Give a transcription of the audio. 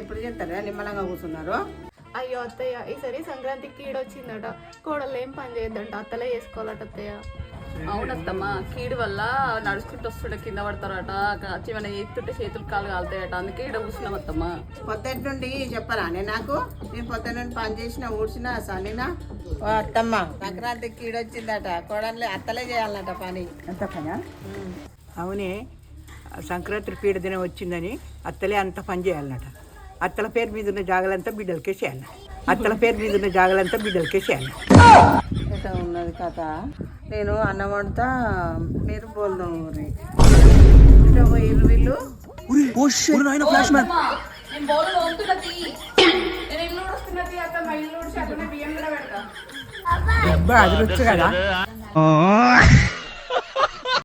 ఎప్పుడు చేస్తారా నిమ్మలంగా కూర్చున్నారు? అయ్యో అత్తయ్య, ఈసారి సంక్రాంతికి కీడు వచ్చిందట. కోడలు ఏం పని చేయొద్దంట, అత్తలే చేసుకోవాలట అత్తయ్య. అవునత్తమ్మ, కీడు వల్ల నడుచుకుంటూ వస్తుంటే కింద పడతారట, ఏమైనా ఎత్తుంటే చేతులు కాలు కాలుతాయట, అందుకే ఇక్కడ కూర్చున్నాం అత్తమ్మ. పొద్దుటి నుండి చెప్పరా నాకు? నేను పొద్దున్న నుండి పని చేసిన ఊడ్చినా సలినా. అత్తమ్మ సంక్రాంతికి కీడొచ్చిందట, కోడలు అత్తలే చేయాలన్నట పని. ఎంత పనా? అవునే, సంక్రాంతి పీడ దినం వచ్చిందని అత్తలే అంత పని చేయాలన్నట. అత్తల పేరు మీద ఉన్న జాగలంతా బిడ్డలకే చేయాలి. అత్తల పేరు మీద ఉన్న జాగలంతా బిడ్డలకే చేయాలి. ఎట్లా ఉన్నది కథ? నేను అన్నం వండుతా, మీరు బోల్దాం ఊరి వీళ్ళు. అది వచ్చు కదా.